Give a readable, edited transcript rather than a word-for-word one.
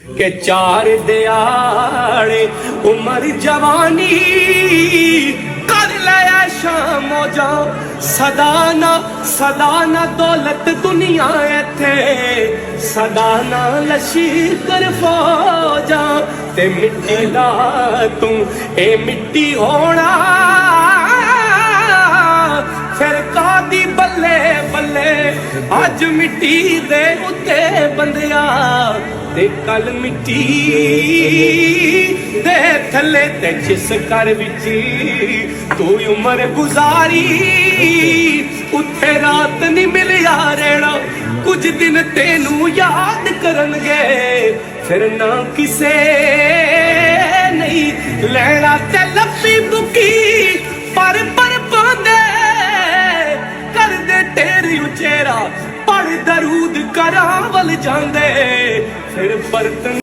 के चार दियाड़े उमर जवानी कर लिया शामो जा सदाना दौलत दुनिया थे सदाना लशी कर फौजा ते मिट्टी दा तू ए मिट्टी होना फिर कादी बल्ले बल्ले अज मिट्टी दे उत्ते बंदिया ते कल मिट्टी दे थले ते जिस घर विच तू उम्र गुजारी उत्थे रात नहीं मिलिया रहना कुछ दिन तेनू याद करनगे फिर ना किसे नहीं लेना ते लपी बुकी पर पांदे कर दे तेरी उचेरा पर दरूद करावल जांदे फिर बर्तन